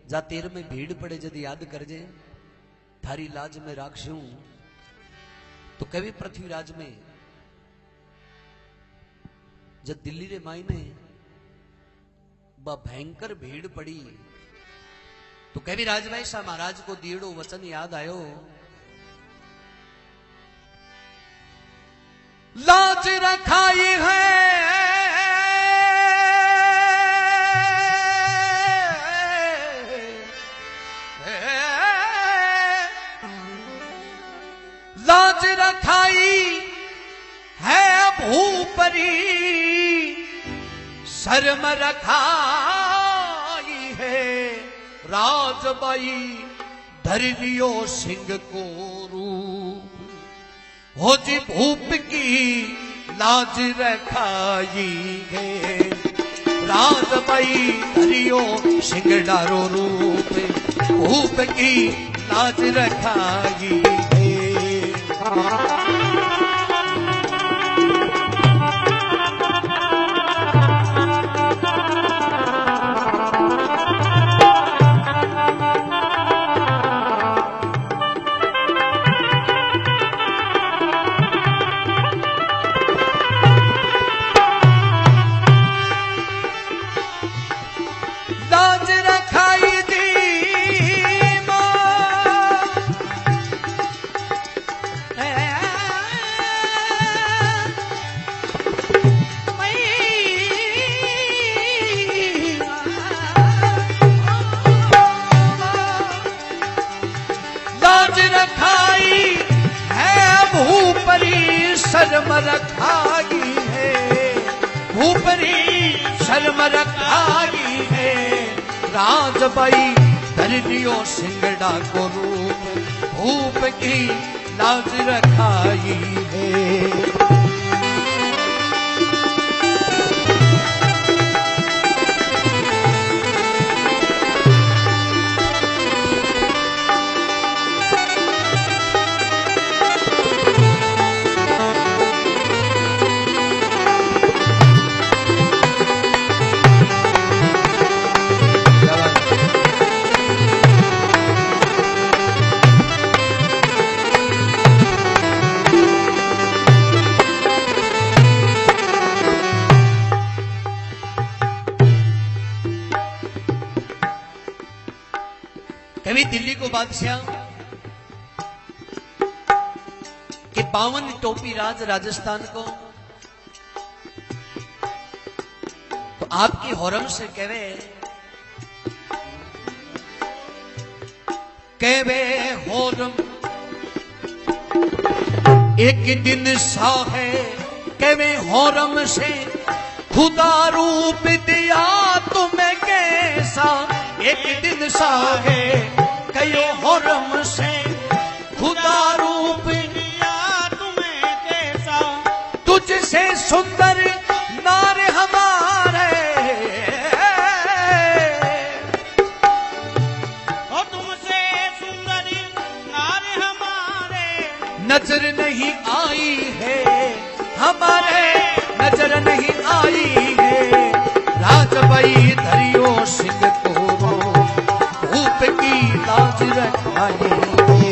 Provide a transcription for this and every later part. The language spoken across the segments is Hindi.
जा तेर में भीड़ पड़े जदि याद कर जे थारी लाज में राखशू। तो कवि पृथ्वीराज में जब दिल्ली रे मायने बा भयंकर भीड़ पड़ी तो कवि राजभाई शाह महाराज को दियड़ो वचन याद आयो। लाज रखाई है लाज रखाई है भूपरी शर्म रखाई है राजबाई धरियो सिंह को रूप हो जी भूप की लाज रखाई है राजबाई धरियो सिंह डारो रूप भूप की लाज रखाई है। शर्म रखाई है भूपरी शर्म रखाई है राजबाई धरियो सिंगड़ा को रूप भूप की लाज रखाई है। कभी दिल्ली को बादशाह के 52 टोपी राज राजस्थान को तो आपकी होरम से कहवे होरम एक दिन सा है कहवे होरम से खुदा रूप दिया तुम्हें कैसा एक दिन सा है कयो होरम से खुदा रूप दिया तुम्हें कैसा तुझसे सुंदर नार हमारे और तुमसे सुंदर नार हमारे नजर नहीं आई है हमारे नजर नहीं आई है राजबाई धरियो सिंह को भूप की लाज रखाई है।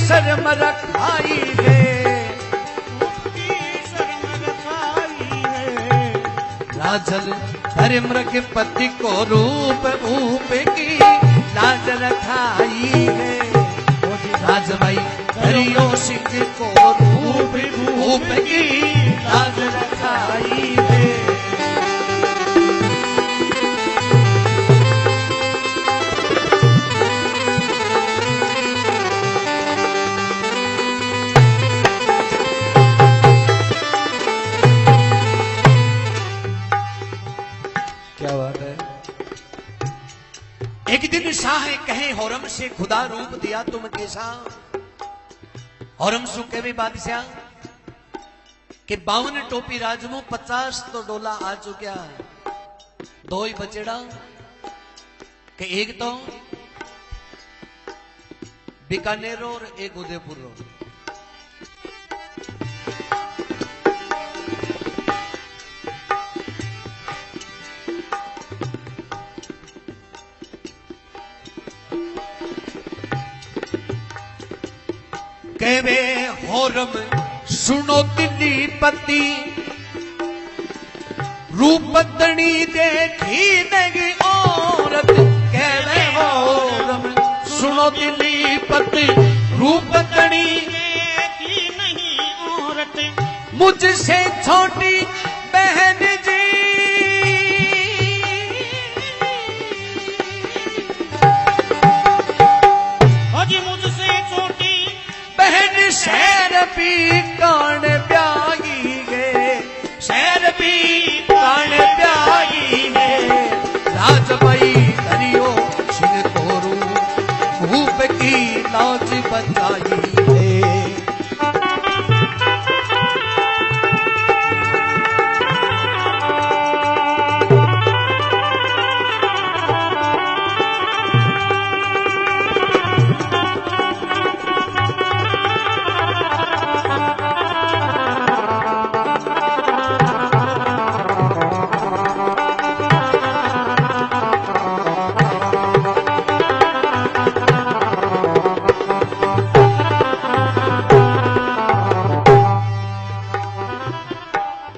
शर्म रखाई है राजल धर्म के पति को रूप भूप की लाज रखाई है राजबाई धरियो सिंह को रूप भूप की लाज रखाई है। है। एक दिन शाह कहे हौरम से खुदा रूप दिया तुम कैसा। हौरम सु कहे बादशाह कि 52 टोपी राजमो 50 तो डोला आ चुक्या, 2 ही बचेड़ा कि एक तो बीकानेर और एक उदयपुर रो। कहवे हौरम सुनो दिल्ली पति रूपतनी देखी नहीं औरत। कहवे हौरम सुनो दिल्ली पति रूपतनी देखी नहीं औरत। मुझसे छोटी बहन जी अजी मुझसे छोटी बहन शहर भी कान प्यागी गे, शहर भी कान प्यागी गे। राजबाई धरियो सिंह तोरू भूप की लाज बचाई है।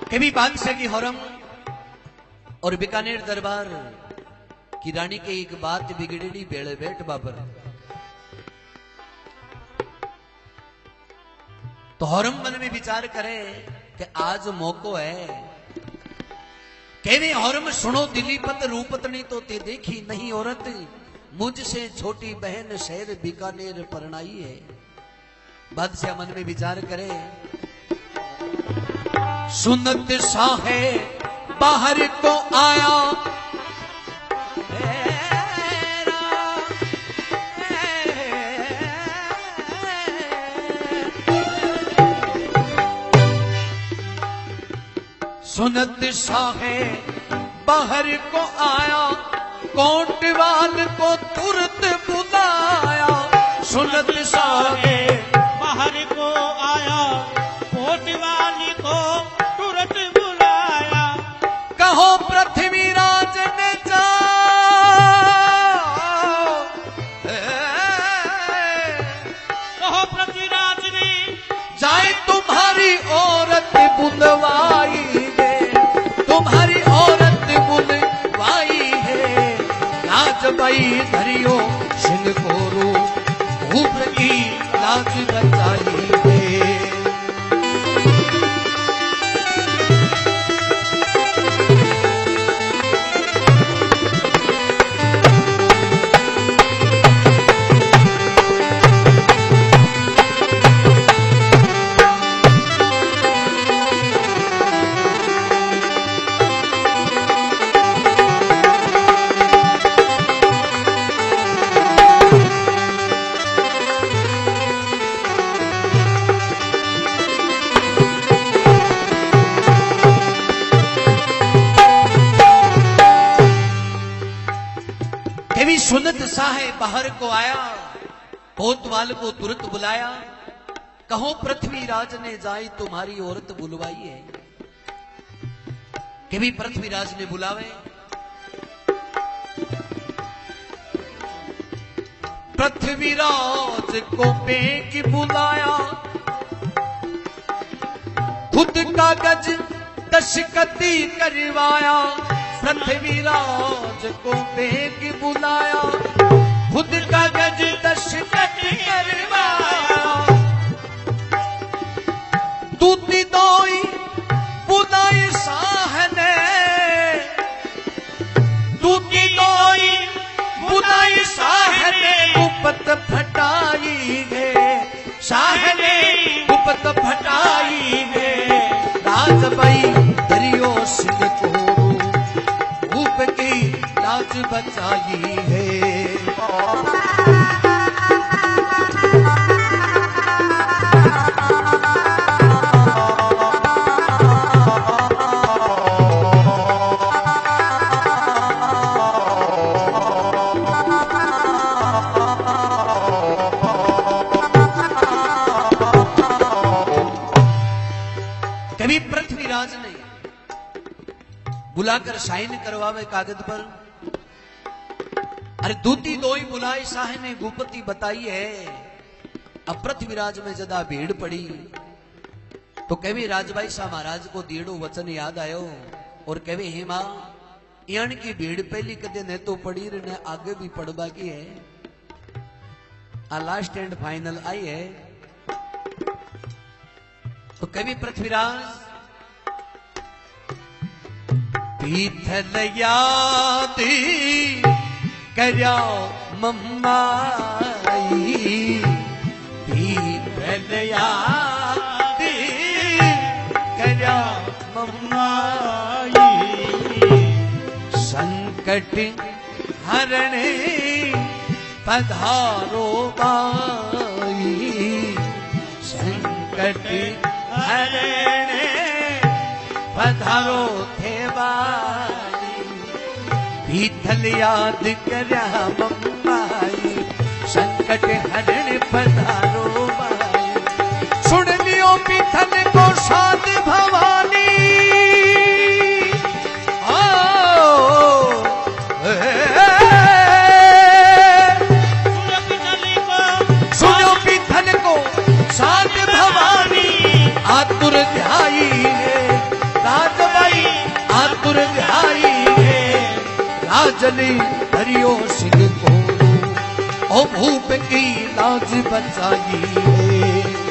कभी बादशाह की हौरम और बीकानेर दरबार की रानी के एक बात बिगड़ेड़ी बेड़े बैठ बाबर। तो हौरम मन में विचार करे कि आज मौको है। कहवे हौरम सुनो दिल्ली पत रूपतनी तो ते देखी नहीं औरत। मुझसे छोटी बहन शहर बीकानेर परनाई है। बादशाह मन में विचार करे सुनत साहे बाहर को आया सुनत साहे बाहर को आया कोटवाल को तुरंत बुलाया। सुनत साहे बाहर को आया कोटवाली को तुरंत बुलाया। कहो पृथ्वीराज ने कहो पृथ्वीराज ने जाए तुम्हारी औरत बुलवाई है, तुम्हारी औरत बुलवाई है। राजबाई धरियो सिंह कोरू भूप की लाज बचाई है। देवी सुनत साहे बाहर को आया कोतवाल को तुरंत बुलाया। कहो पृथ्वीराज ने जाई तुम्हारी औरत बुलवाई है। कि भी पृथ्वीराज ने बुलावे। पृथ्वीराज को बेक बुलाया, खुद कागज दस्तखती करवाया। पृथ्वीराज को बेक बुलाया, खुद कागज दस्तखत करवाया। दूती दोई बुलाई शाह ने, दूती दोई बुलाई शाह ने गुप्त फटाई है। शाह ने गुप्त फटाई है। राजबाई दरियो सिंह को भूप की लाज बचाई है। कभी पृथ्वीराज ने बुलाकर साइन करवावे कागज पर। अरे दूती दोई बुलाए साहे ने गुपति बताई है। अब पृथ्वीराज में ज्यादा भीड़ पड़ी तो कभी राजभाई शाह महाराज को दीड़ो वचन याद आयो और कभी हे मां यान की भीड़ पहली कदे ने तो पड़ी ने आगे भी पड़वा की है। आ लास्ट एंड फाइनल आई है। तो कभी पृथ्वीराज पीथल याद करया मम्माई, पीथल याद करया मम्माई, संकट हरणे पधारो बाई, संकट हरणे पधारो थे बाई, पीथल याद करया मम्माई, संकट हरण पधारो बाई। सुन लियो पीथल को साध भवानी, सुनो पीथल को साध भवानी, आतुर ध्याई है राजबाई, आतुर ध्याई है राजनी हरियो सिंह को, ओ भूप की लाज बचाई है।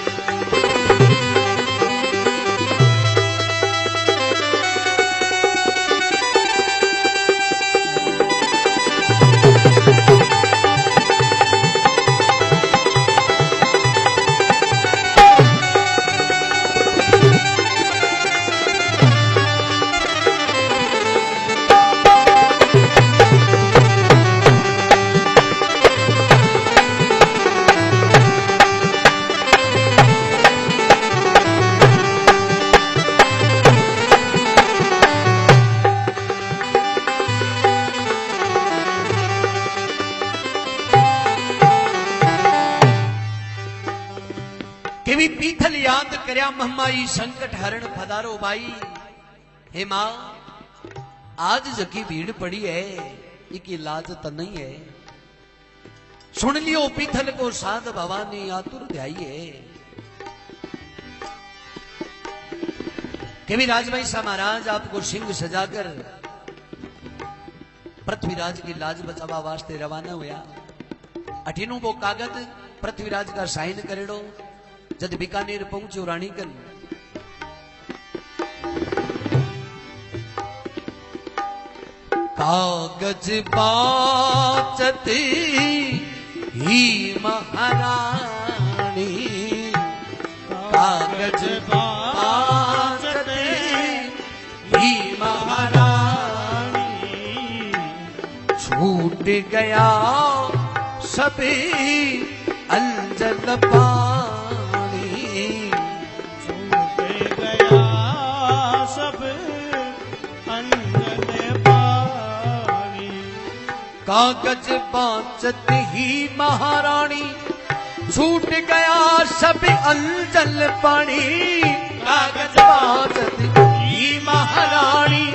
केवी पीथल याद करया मम्माई, संकट हरण पधारो बाई। हे मां आज जकी भीड़ पड़ी है इकी लाज तो नहीं है। सुन लियो पीथल को साध भवानी, आतुर ध्याई है। केवी राजभाई शाह महाराज आपको सिंह सजाकर पृथ्वीराज की लाज बचावा वास्ते रवाना हुआ। अठीनू वो कागज पृथ्वीराज का साइन करेड़ो। जद बीकानेर पहुंचो रानीकन, कागज बाचती ही महारानी, कागज बाचती ही महारानी, छूट गया सभी अंजल पानी, छूट गया सब अंजल पानी, कागज बाचत ही महारानी, छूट गया सब अंजल पानी, कागज बाचत ही महारानी,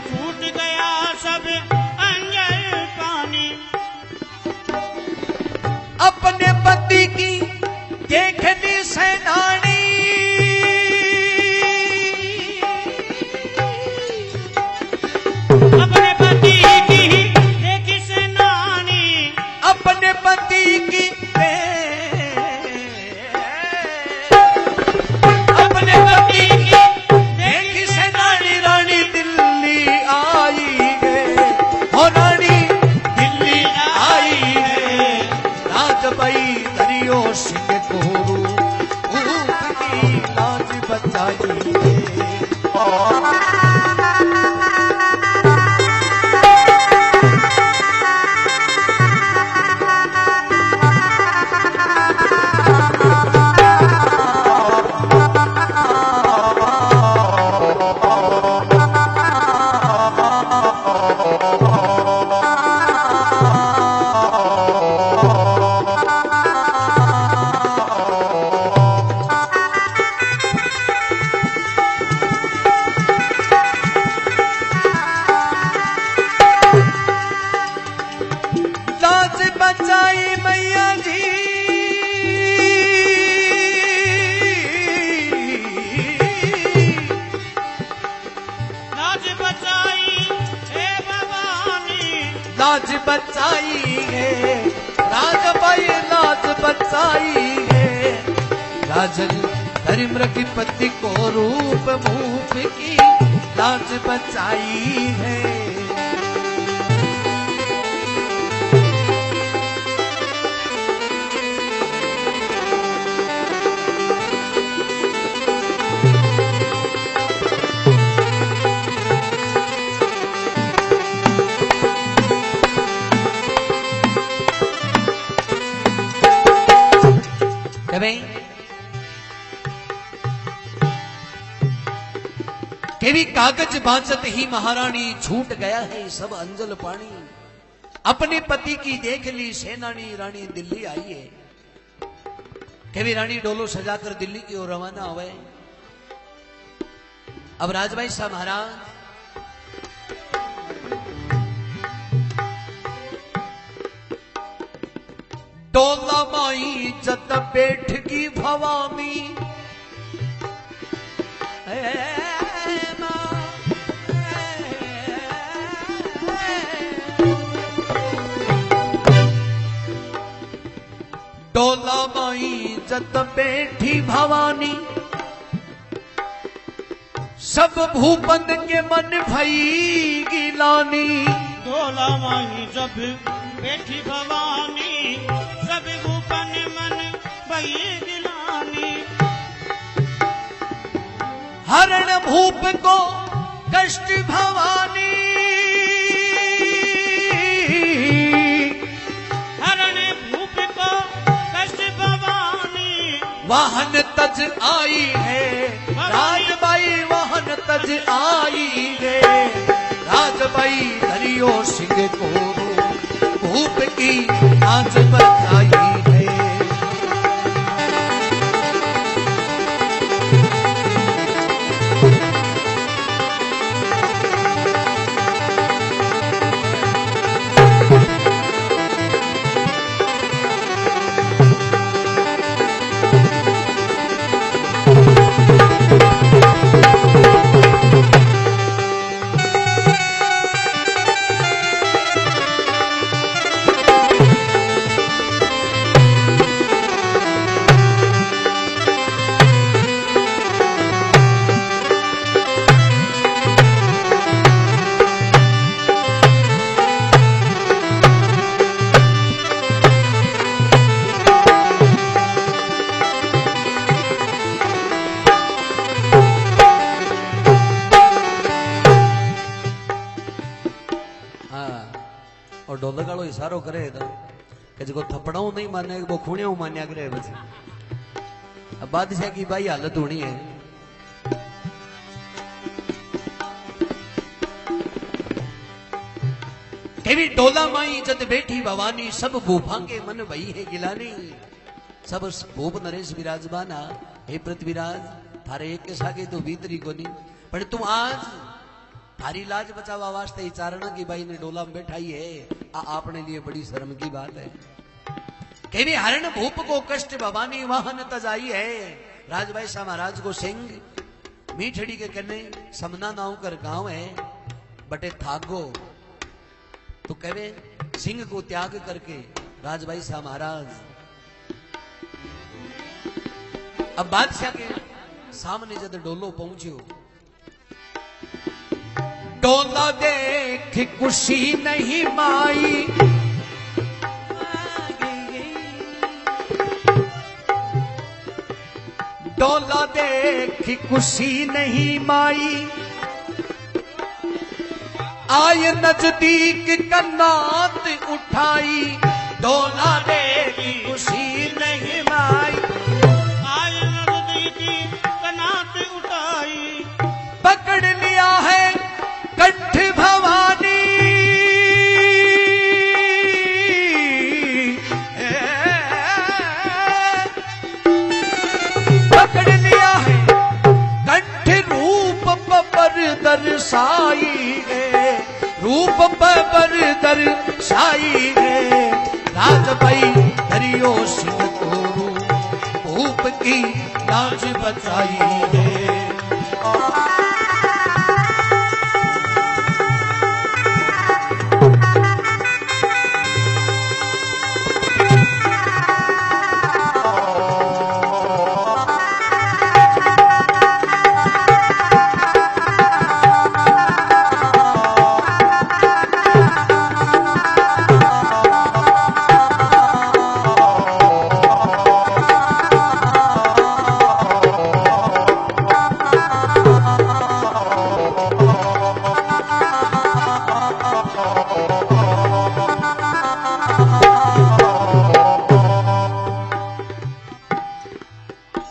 छूट गया सब अंजल पानी, अपने पति की देखनी सेनानी, अपने पति की देखी सेनानी, अपने पति की अपने पति की देखी सेनानी, रानी दिल्ली आई है, हो रानी दिल्ली आई है, राजबाई धरियो सिंह को की लाज बचाई है। बचाई मैया जी, लाज बचाई हे भवानी, लाज बचाई है राजबाई, लाज बचाई है। राजन धर्मृग पति को रूप मूप की लाज बचाई है। केवी कागज बांचत ही महारानी, छूट गया है सब अंजल पानी। अपने पति की देख ली सेनानी, रानी दिल्ली आई है। केवी रानी डोलो सजाकर दिल्ली की ओर रवाना हुए। अब राजभाई साहब महाराज डोला माई जत बैठ की भवानी, डोला माई जत बैठी भवानी, सब भूपन के मन भई गिलानी। डोला माही जब बैठी भवानी, सब भूपन मन भई गिलानी। हरण भूप को कष्ट भवानी, हरण भूप को कष्ट भवानी। वाहन तज आई है राजबाई, वाहन तज आई है राजबाई। हरियो सिंह को भूप की लाज बचाई है। और ढोलक वालों इशारो करे तो जो थपड़ाऊ नहीं माने वो खूणिया मान्या करे। बस अब बादशाह की भाई हालत होनी है। केवी डोला माई जद बैठी भवानी, सब भूभांगे मन भई है गिलानी। सब भूप नरेश विराजमाना, हे पृथ्वीराज थारे एक के सागे तो भीतरी को नहीं, पर तुम आज थारी लाज बचावा वास्ते चारणा की बाई ने डोला में बैठाई है। आपने लिए बड़ी शर्म की बात है। केवी हरण भूप को कष्ट भवानी, वाहन तजाई है। राजभाई शाह महाराज को सिंह मीठड़ी के कन्ने समना नाव कर गांव है, बटे थागो तो कहे सिंह को त्याग करके राजभाई शाह महाराज अब बादशाह के सामने जब डोलो पहुंचो, डोला देख खुशी नहीं माई, डोला देख खुशी नहीं माई। आय नजदीक कन्नात उठाई, डोला देख खुशी नहीं माई। आय नजदीक कन्नात उठाई, पकड़ लिया है कंठ भवानी। पकड़ लिया है कंठ, रूप पर दर्शाई है, रूप पर दर शाही है। राज भाई धरियो सिंह को भूप की लाज बचाई है।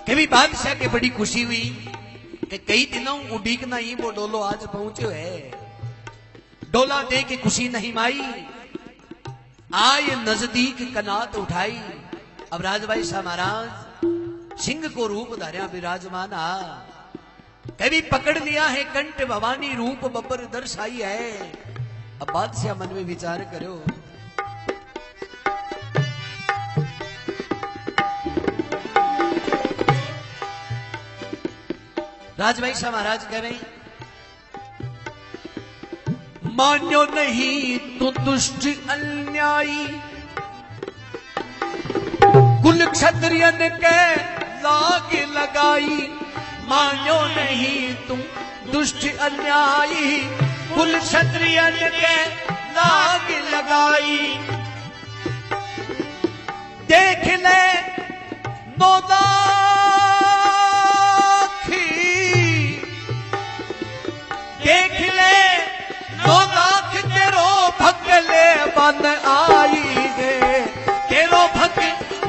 कभी बादशाह के बड़ी खुशी हुई कि कई दिनों उड़ीक नहीं वो डोलो आज पहुंचे है। डोला दे के खुशी नहीं माई, आय नजदीक कनात उठाई। अब राजभाई शाह महाराज सिंह को रूप धार्या विराजमान आ। कभी पकड़ लिया है कंठ भवानी रूप बब्बर दर्शाई है। अब बादशाह मन में विचार करो, राजभाई शाह महाराज कह रहे मान्यो नहीं तो दुष्ट अन्यायी, कुल क्षत्रियन के लाग लगाई। मान्यो नहीं तुम दुष्ट अन्यायी, कुल क्षत्रियन के लाग लगाई। देख ले नौदा देख ले नौ लाख तेरो भगले बन आई है। तेरो भग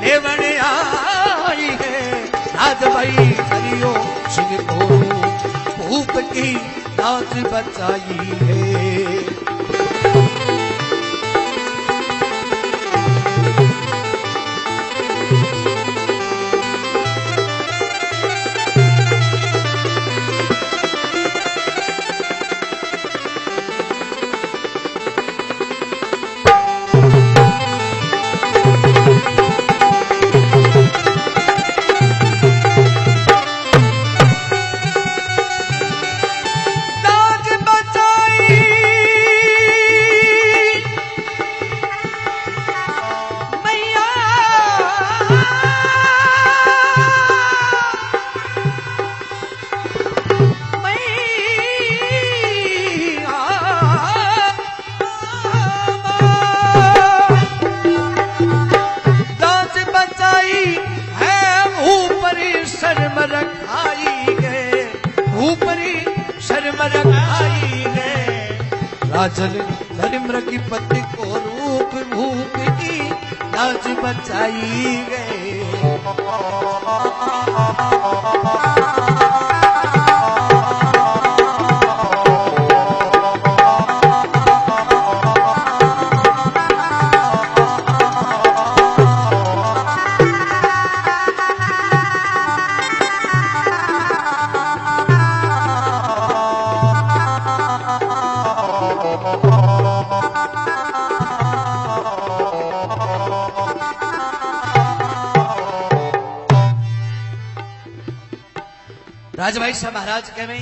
लेवन आई है। राजभाई हरियो सिंह को भूप की लाज बचाई है। राजन धर्म की पति को रूप भूप की लाज बचाई गए। राजभाई शाह महाराज कह रहे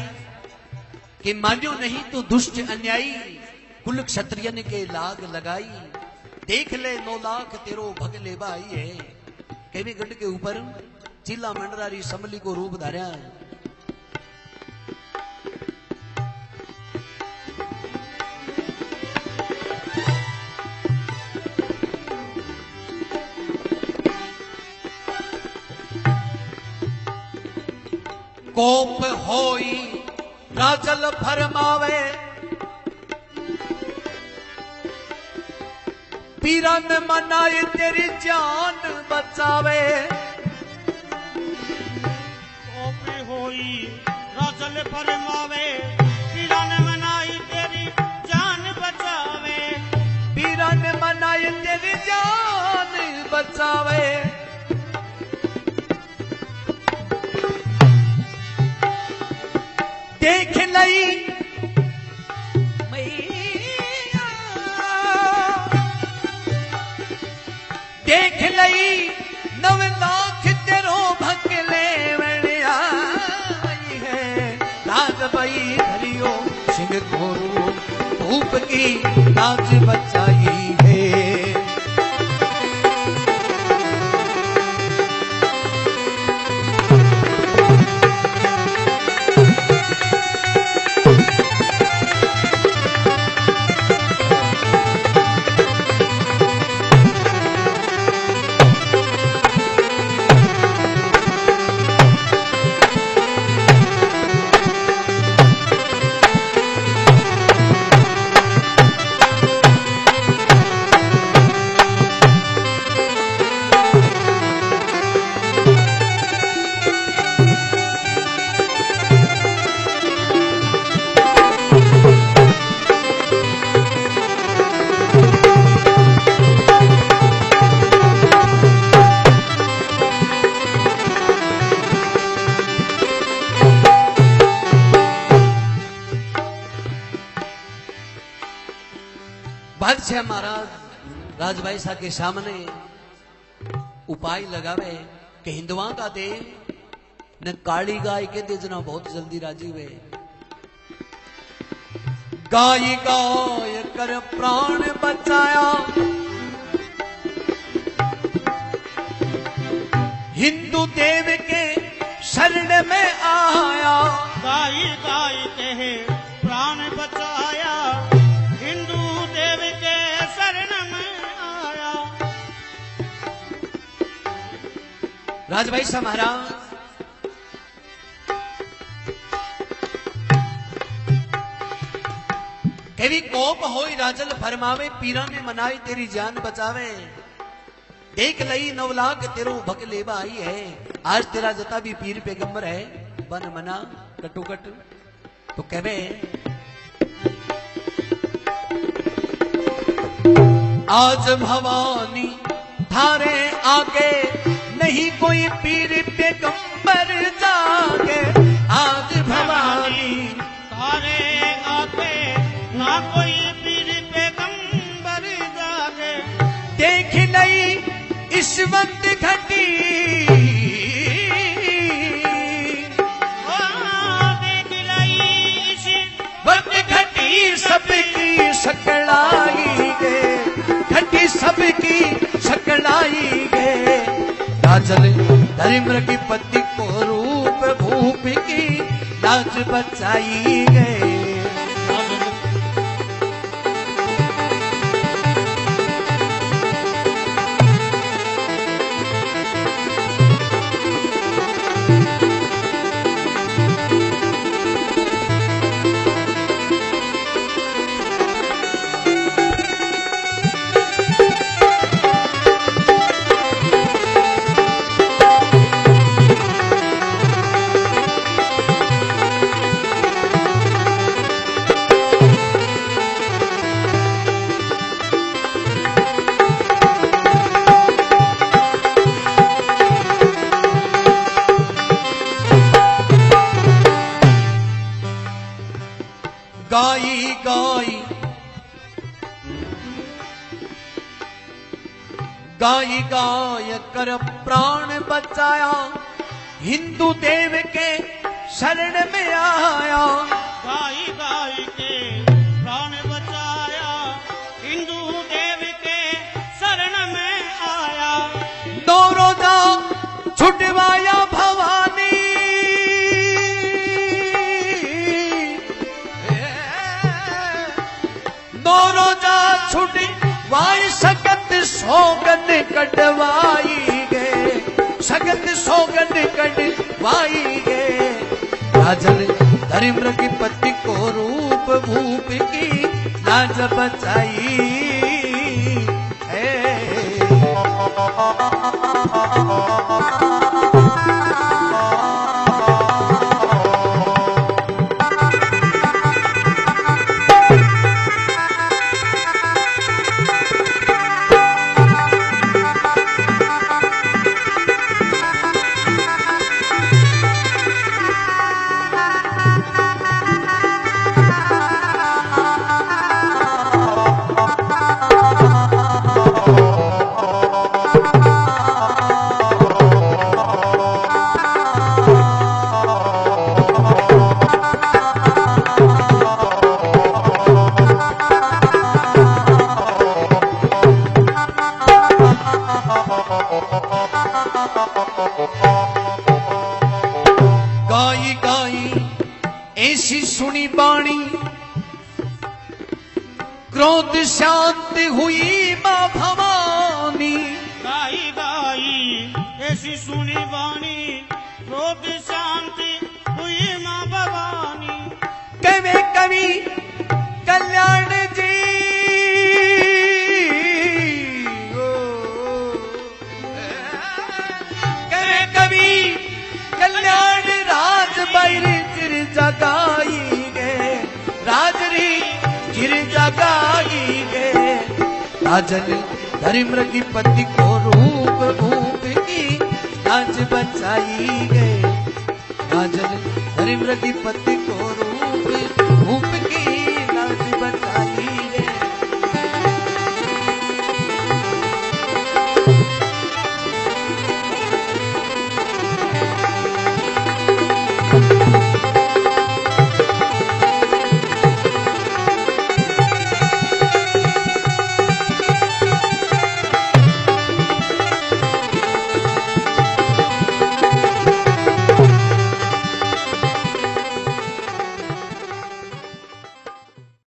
कि मान्यो नहीं तो दुष्ट अन्यायी, कुल क्षत्रियन के लाग लगाई। देख ले 9 लाख तेरो भग ले बाई है। केवी गढ़ के ऊपर चिल्ला मंडरारी समली को रूप धार्या। कोप होई राजल फरमावे, पीरन मनाए तेरी जान बचावे। कोप होई राजल फरमावे, पीरन मनाई तेरी जान बचावे। पीरन मनाए तेरी जान बचावे। देख लई मैया देख लई 9 लाख तेरो भकले आई है राज बई धरियो सिंह घोरू धूप की लाज बचाई है। बादशाह महाराज राजभाई साहब के सामने उपाय लगावे कि हिंदुआ का दे न काली गाय के दे जना बहुत जल्दी राजी हुए। गाय गाय कर प्राण बचाया हिंदू देव के शरण में आया। गाय गाय के प्राण बचाया हिंदू देव के शरण में आया। राजभाई साहब महाराज केवी कोप होई राजल फरमावे पीरा ने मनाई तेरी जान बचावे। देख लई 9 लाख तेरो भक लेवा आई है। आज तेरा जता भी पीर पैगंबर है बन मना कटुकट तो कहवे आज भवानी थारे आगे नहीं कोई पीर पैगंबर जागे। आज भवानी थारे आगे ना कोई पीर पैगंबर जागे। देख नहीं इस वक्त घटी देख लई इस वक्त घटी सबकी सकड़ाई गे घटी सबकी सकड़ाई गे। राजल धर्म की पति को रूप भूप की लाज बचाई गए। गाई गाई गाई गाय कर प्राण बचाया हिंदू देव के शरण में आया। गाय गाय के प्राण बचाया हिंदू देव के शरण में आया। दो रोजा छुटवाया भवानी दो रोजा छुटवाई सकत सौगन कटवाई गे सकत सौगन कटवाई गे। राजन धर्म की पति को रूप भूप की लाज बचाई है। क्रोध शांत हुई माँ भवानी। गाई गाई ऐसी सुनी वाणी, क्रोध शांति हुई माँ भवानी। कवे कवि कल्याण जी, कवे कवि कल्याण राज बैर चिर जगाई गे, राजरी चिर जगाई गे। राजन धर्मृगी पति को रूप ऊप की लाज बचाई गे, राजन धर्मृगी पति को रूप